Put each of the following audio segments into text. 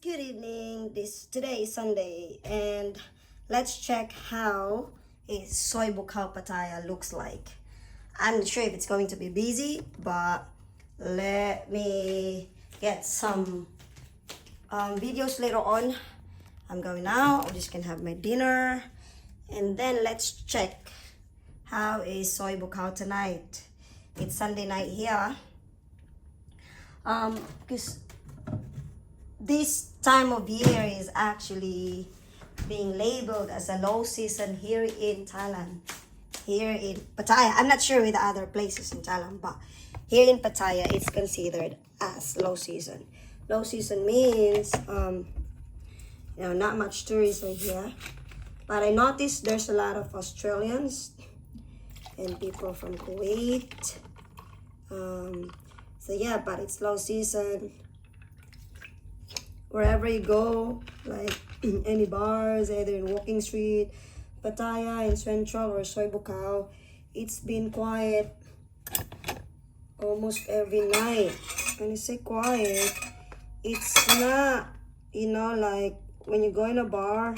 Good evening. Today is Sunday, and let's check how a soy bukao Pattaya looks like. I'm not sure if it's going to be busy, but let me get some videos later on. I'm going out. I'm just gonna have my dinner, and then let's check how is soy bukao tonight. It's Sunday night here. Because this time of year is actually being labeled as a low season here in Thailand, here in Pattaya. I'm not sure with other places in Thailand, but here in Pattaya it's considered as low season. Low season means not much tourists are here, but I noticed there's a lot of Australians and people from Kuwait. So yeah, but it's low season. Wherever you go, like any bars, either in Walking Street, Pattaya, in Central, or Soy Bukao, it's been quiet almost every night. When I say quiet, it's not, like when you go in a bar,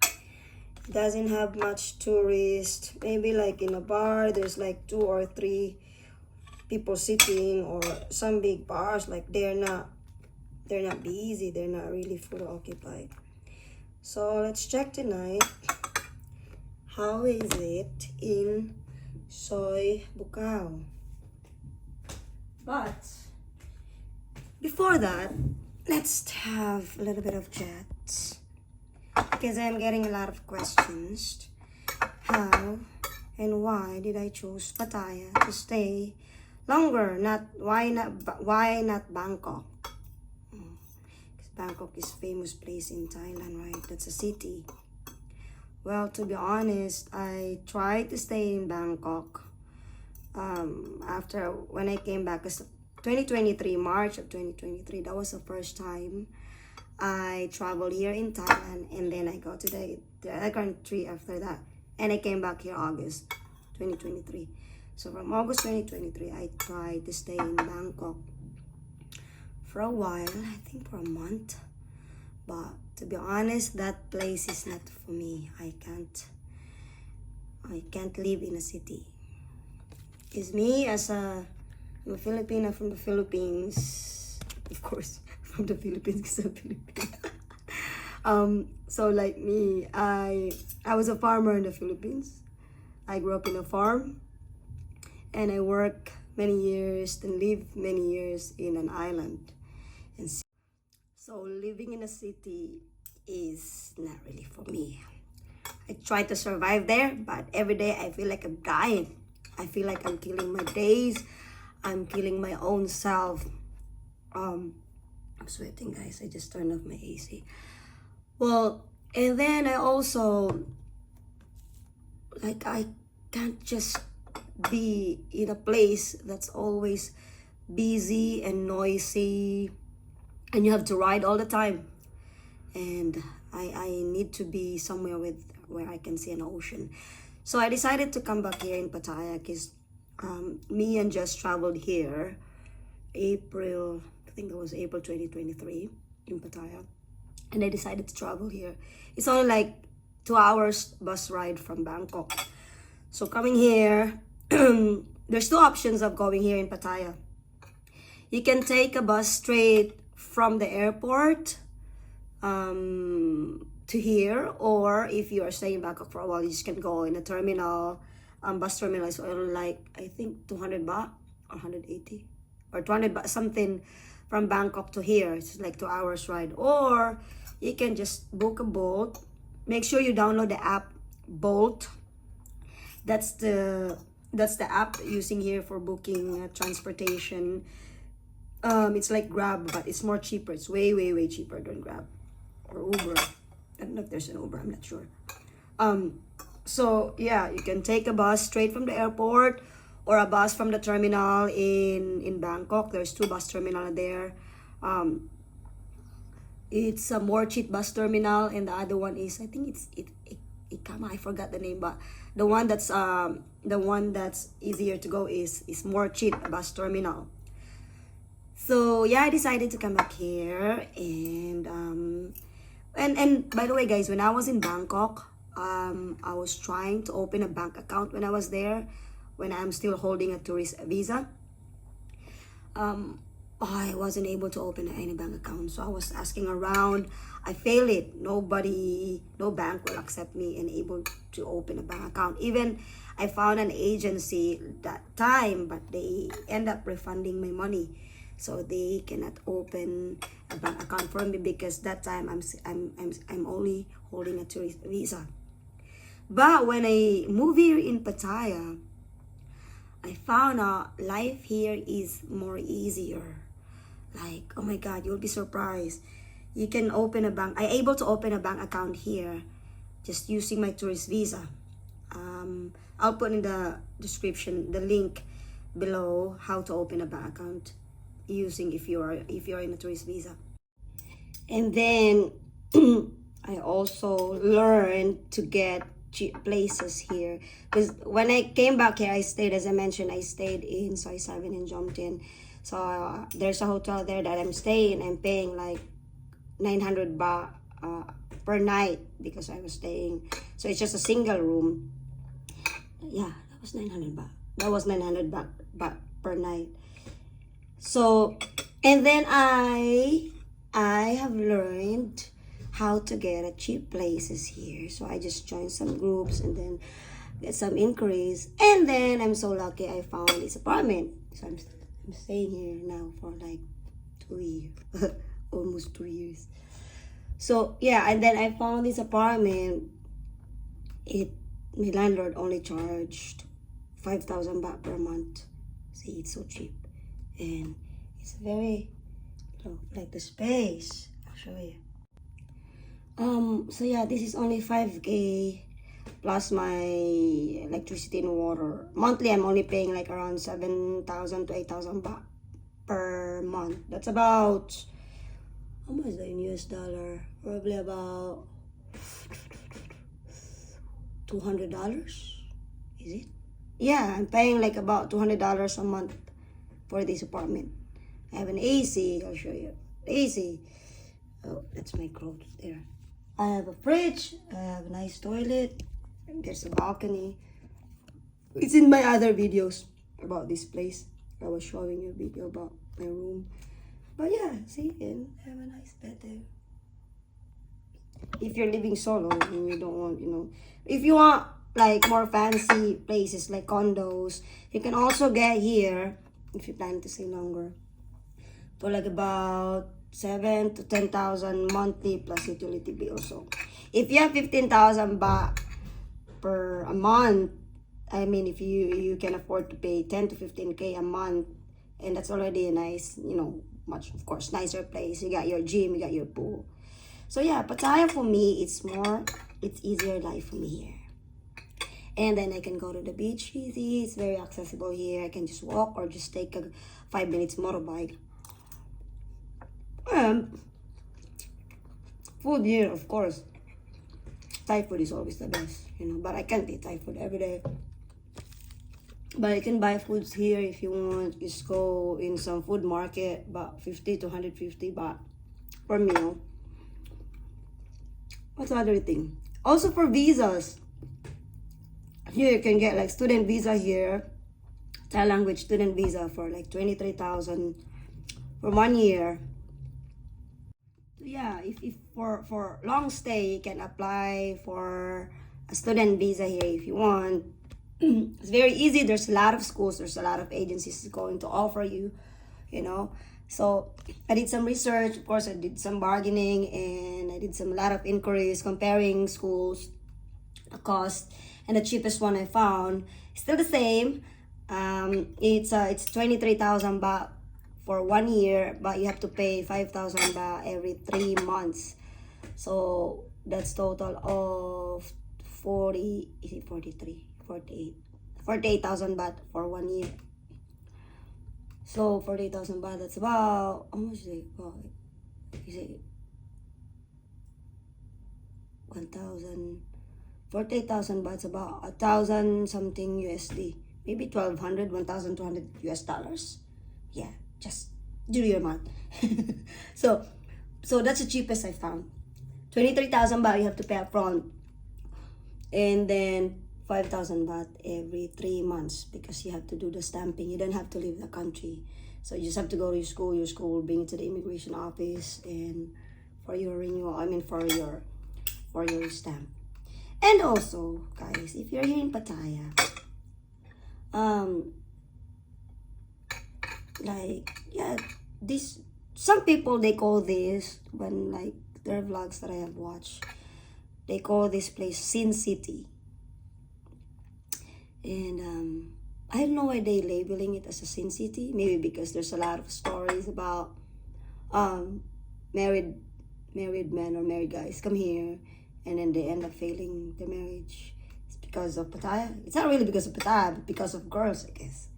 it doesn't have much tourists. Maybe like in a bar, there's like 2 or 3 people sitting, or some big bars, like they're not busy, they're not really full occupied. So let's check tonight. How is it in Soy Bukao? But before that, let's have a little bit of chat, because I'm getting a lot of questions. How and why did I choose Pattaya to stay longer? Why not Bangkok? Bangkok is famous place in Thailand, right? That's a city. Well, to be honest, I tried to stay in Bangkok after when I came back, because 2023, March of 2023, that was the first time I traveled here in Thailand, and then I go to the other country after that, and I came back here August 2023. So from August 2023, I tried to stay in Bangkok for a while, I think for a month. But to be honest, that place is not for me. I can't live in a city. It's me I'm a Filipino from the Philippines. Of course, from the Philippines, because I'm Filipino. So like me, I was a farmer in the Philippines. I grew up in a farm, and I worked many years and lived many years in an island. And so living in a city is not really for me. I try to survive there, but every day I feel like I'm dying. I feel like I'm killing my days. I'm killing my own self. I'm sweating, guys. I just turned off my AC. Well, and then I also, like, I can't just be in a place that's always busy and noisy, and you have to ride all the time. And I need to be somewhere where I can see an ocean. So I decided to come back here in Pattaya, because me and Jess traveled here April 2023 in Pattaya, and I decided to travel here. It's only like 2 hours bus ride from Bangkok. So coming here, there's 2 options of going here in Pattaya. You can take a bus straight from the airport to here, or if you are staying in Bangkok for a while, you just can go in a terminal. Bus terminal is only like, I think 200 baht or 180 or 200 baht, something, from Bangkok to here. It's like 2 hours ride. Or you can just book a boat. Make sure you download the app Bolt. That's the app using here for booking transportation. It's like Grab, but it's more cheaper. It's way cheaper than Grab or Uber. I don't know if there's an Uber, I'm not sure. So yeah, you can take a bus straight from the airport, or a bus from the terminal in Bangkok. There's 2 bus terminals there. It's a more cheap bus terminal, and the other one is, I think it's Ikama, I forgot the name, but the one that's easier to go is more cheap bus terminal. So yeah, I decided to come back here, and by the way, guys, when I was in Bangkok, I was trying to open a bank account when I was there, when I'm still holding a tourist visa. I wasn't able to open any bank account, so I was asking around. I failed it. Nobody, no bank will accept me and able to open a bank account. Even I found an agency that time, but they end up refunding my money, so they cannot open a bank account for me because that time I'm only holding a tourist visa. But when I moved here in Pattaya, I found out life here is more easier. Like, oh my God, you'll be surprised. You can open a bank. I able to open a bank account here just using my tourist visa. I'll put in the description the link below how to open a bank account using if you're in a tourist visa. And then I also learned to get cheap places here because when I came back here, I stayed, as I mentioned, I stayed in Soy 7 in Jomtien. So there's a hotel there that I'm staying. I'm paying like 900 baht per night because I was staying. So it's just a single room. Yeah, that was 900 baht. That was 900 baht per night. So, and then I have learned how to get a cheap places here. So I just joined some groups and then get some inquiries. And then I'm so lucky I found this apartment. So I'm staying here now for like 2 years, almost 2 years. So yeah, and then I found this apartment. My landlord only charged 5,000 baht per month. See, it's so cheap, and it's very, like the space. I'll show you. So yeah, this is only 5K plus my electricity and water. Monthly, I'm only paying like around 7,000 to 8,000 baht per month. That's about, how much is that in US dollar? Probably about $200. Is it? Yeah, I'm paying like about $200 a month for this apartment. I have an AC. I'll show you. AC. Oh, that's my clothes there. I have a fridge. I have a nice toilet. And there's a balcony. It's in my other videos about this place. I was showing you a video about my room. But yeah, see, and I have a nice bed there. If you're living solo and you don't want, if you want like more fancy places like condos, you can also get here if you plan to stay longer for like about 7 to 10,000 monthly plus utility bill. So if you have 15,000 baht per a month, I mean, if you can afford to pay 10 to 15K a month, and that's already a nice, much, of course, nicer place. You got your gym, you got your pool. So yeah, Pattaya for me, it's easier life for me here. And then I can go to the beach easy. It's very accessible here. I can just walk or just take a 5 minutes motorbike. Food here, of course. Thai food is always the best, but I can't eat Thai food every day. But you can buy foods here if you want. Just go in some food market, about 50 to 150 baht per meal. What's the other thing? Also for visas. Here you can get like student visa here. Thai language student visa for like 23,000 for 1 year. So yeah, if for long stay, you can apply for a student visa here if you want. It's very easy. There's a lot of schools, there's a lot of agencies going to offer you, So I did some research, of course. I did some bargaining, and I did a lot of inquiries comparing schools, the cost, and the cheapest one I found still the same. It's 23,000 baht for 1 year, but you have to pay 5,000 baht every 3 months. So that's total of 48,000 baht for 1 year. So 48,000 baht, that's about, how much is it? Is it 1,000? 48,000 baht, about 1,000 something USD. Maybe 1,200, 1,200 US dollars. Yeah, just Do your math. so so that's the cheapest I found. 23,000 baht you have to pay up front, and then 5,000 baht every 3 months because you have to do the stamping. You don't have to leave the country. So you just have to go to your school will bring it to the immigration office and for your renewal, I mean for your stamp. And also, guys, if you're here in Pattaya, like, yeah, this, some people, they call this, when like their vlogs that I have watched, they call this place Sin City. And I don't know why they labeling it as a Sin City. Maybe because there's a lot of stories about married men or married guys come here and then they end up failing their marriage. It's because of Pattaya. It's not really because of Pattaya, but because of girls, I guess.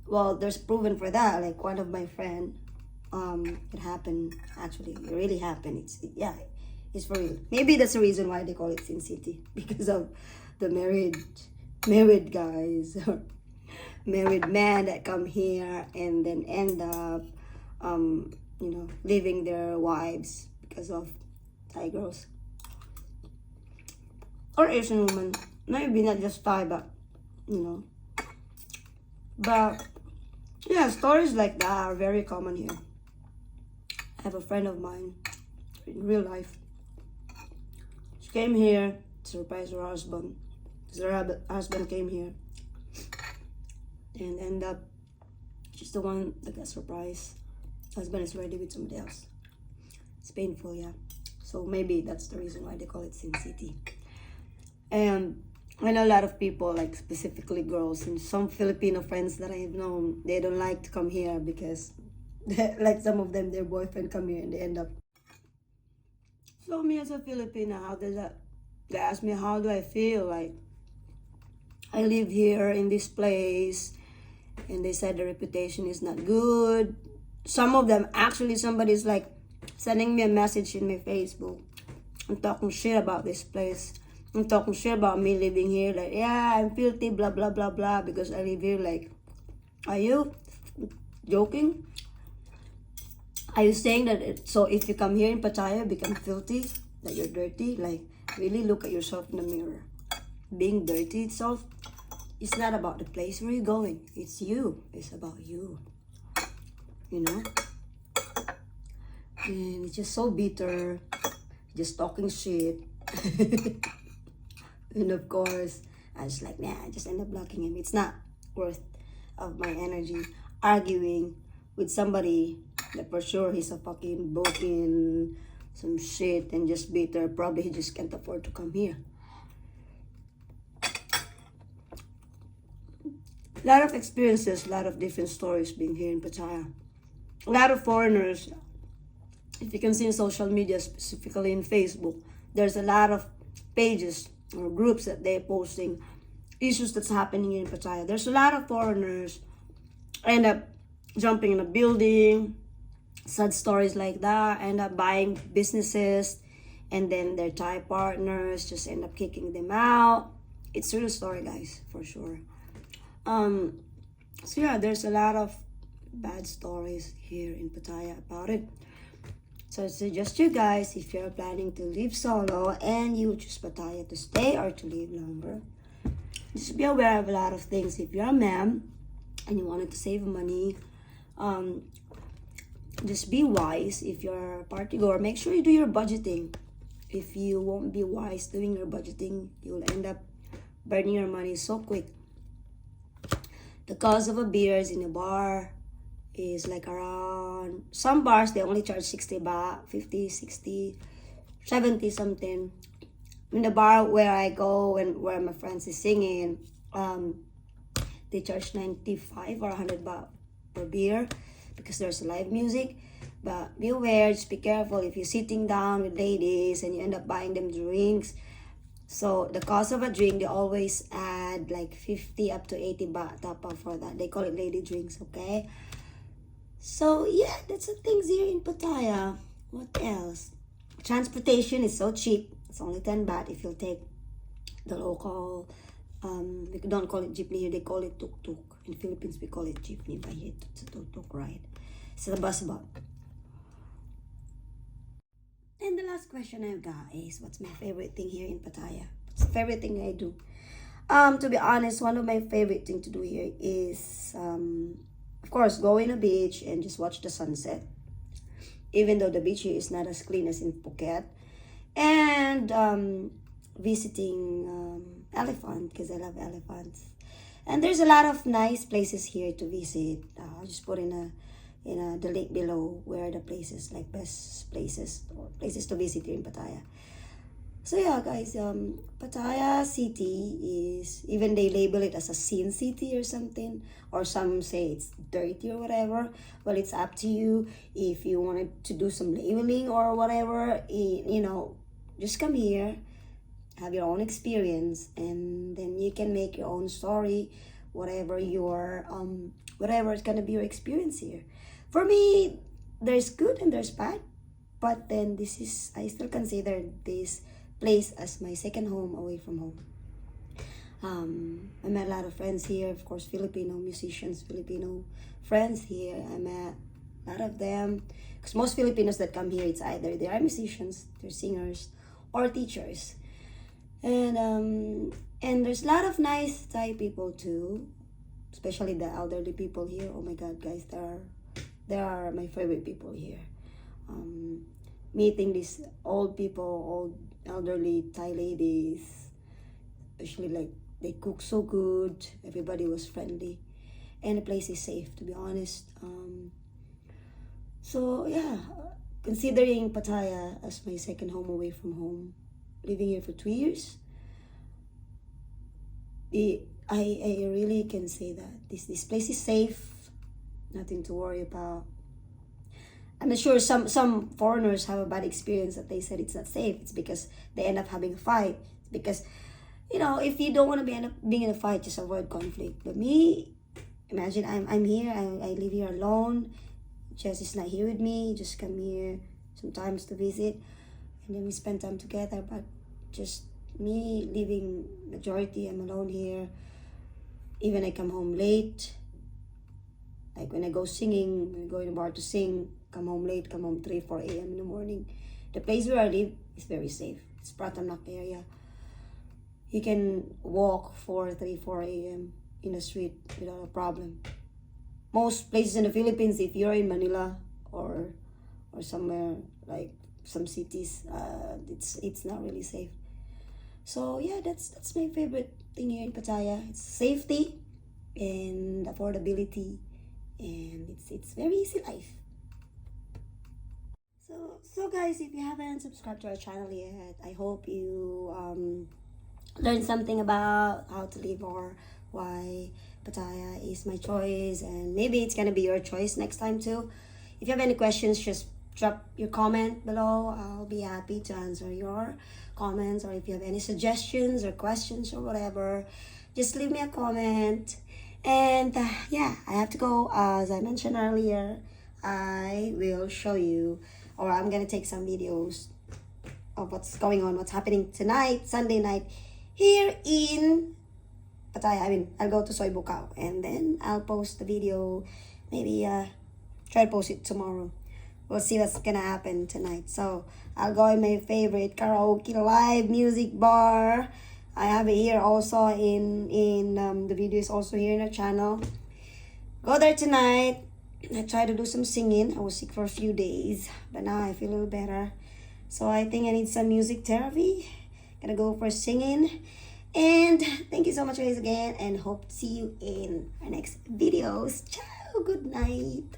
Well, there's proven for that. Like one of my friend, it happened. Actually, it really happened. It's for real. Maybe that's the reason why they call it Sin City, because of the married guys or married men that come here and then end up, leaving their wives because of Thai girls or Asian women. Maybe not just Thai, but But yeah, stories like that are very common here. I have a friend of mine in real life. She came here to surprise her husband. Her husband came here and end up, she's the one that got surprised. Husband is already with somebody else. It's painful, yeah. So maybe that's the reason why they call it Sin City. And I know a lot of people, like specifically girls, and some Filipino friends that I have known, they don't like to come here because, like some of them, their boyfriend come here and they end up. So me as a Filipino, how does that? They ask me how do I feel like. I live here in this place, and they said the reputation is not good. Some of them, actually, somebody's like sending me a message in my Facebook. I'm talking shit about this place. I'm talking shit about me living here. Like, yeah, I'm filthy, blah, blah, blah, blah, because I live here. Like, are you joking? Are you saying that, so if you come here in Pattaya, become filthy, that you're dirty? Like, really look at yourself in the mirror. Being dirty itself, it's not about the place where you're going. It's you. It's about you. And it's just so bitter. Just talking shit. And of course, I was like, nah, I just end up blocking him. It's not worth of my energy arguing with somebody that for sure he's a fucking broken, some shit, and just bitter. Probably he just can't afford to come here. A lot of experiences, a lot of different stories being here in Pattaya. A lot of foreigners. If you can see in social media, specifically in Facebook, there's a lot of pages or groups that they're posting issues that's happening in Pattaya. There's a lot of foreigners end up jumping in a building, sad stories like that, end up buying businesses, and then their Thai partners just end up kicking them out. It's a real story, guys, for sure. So yeah, there's a lot of bad stories here in Pattaya about it. So I suggest you guys, if you're planning to live solo and you choose Pattaya to stay or to live longer, just be aware of a lot of things. If you're a man and you wanted to save money, just be wise. If you're a party goer, make sure you do your budgeting. If you won't be wise doing your budgeting, you'll end up burning your money so quick. The cost of a beer in a bar is like around, some bars they only charge 60 baht, 50, 60, 70 something. In the bar where I go and where my friends is singing, they charge 95 or 100 baht per beer because there's live music. But be aware, just be careful if you're sitting down with ladies and you end up buying them drinks. So the cost of a drink, they always add like 50 up to 80 baht top up for that. They call it lady drinks, okay? So yeah, that's the things here in Pattaya. What else? Transportation is so cheap. It's only 10 baht if you'll take the local, we don't call it jeepney here, they call it tuk-tuk. In Philippines, we call it jeepney, but here it's a tuk-tuk ride. It's the bus stop. And the last question I've got is, what's my favorite thing here in Pattaya? What's the favorite thing I do? To be honest, one of my favorite thing to do here is, of course, go in a beach and just watch the sunset. Even though the beach here is not as clean as in Phuket. And visiting elephant, because I love elephants. And there's a lot of nice places here to visit. I'll just put in the link below where are the places, like best places or places to visit here in Pattaya. So yeah, guys, Pattaya city is, even they label it as a sin city or something, or some say it's dirty or whatever. Well, it's up to you. If you wanted to do some labeling or whatever, you know, just come here, have your own experience, and then you can make your own story, whatever your whatever is gonna be your experience here. For me, there's good and there's bad, but then I still consider this place as my second home away from home. I met a lot of friends here, of course, Filipino musicians, Filipino friends here. I met a lot of them, because most Filipinos that come here, it's either they are musicians, they're singers, or teachers. And there's a lot of nice Thai people too, especially the elderly people here. Oh my God, guys, they are my favorite people here. Meeting these old people, old elderly Thai ladies, especially, like, they cook so good, everybody was friendly, and the place is safe, to be honest. So yeah, considering Pattaya as my second home away from home, living here for 2 years, I really can say that this place is safe, nothing to worry about. I'm sure some foreigners have a bad experience that they said it's not safe. It's because they end up having a fight. It's because, you know, if you don't want to end up being in a fight, just avoid conflict. But me, imagine I'm here, I live here alone. Jess is not here with me, just come here sometimes to visit, and then we spend time together. But just me living majority, I'm alone here. Even I come home late, like when I go singing, when I go in the bar to sing, come home late, come home 3-4 a.m. in the morning. The place where I live is very safe. It's Pratanak area. You can walk 3-4 a.m. in the street without a problem. Most places in the Philippines, if you're in Manila or somewhere like some cities, it's not really safe. So yeah, that's my favorite thing here in Pattaya. It's safety and affordability, and it's very easy life. So guys, if you haven't subscribed to our channel yet, I hope you learned something about how to live or why Pattaya is my choice, and maybe it's gonna be your choice next time too. If you have any questions, just drop your comment below. I'll be happy to answer your comments, or if you have any suggestions or questions or whatever, just leave me a comment. And yeah, I have to go. As I mentioned earlier, I will show you, or I'm gonna take some videos of what's going on, what's happening tonight, Sunday night, here in Pattaya. I mean, I'll go to Soy Bukaw, and then I'll post the video. Maybe try to post it tomorrow. We'll see what's gonna happen tonight. So I'll go in my favorite karaoke live music bar. I have it here also in the video is also here in our channel. Go there tonight. I tried to do some singing. I was sick for a few days, but now I feel a little better. So I think I need some music therapy. Gonna go for singing. And thank you so much guys again, and hope to see you in our next videos. Ciao, good night.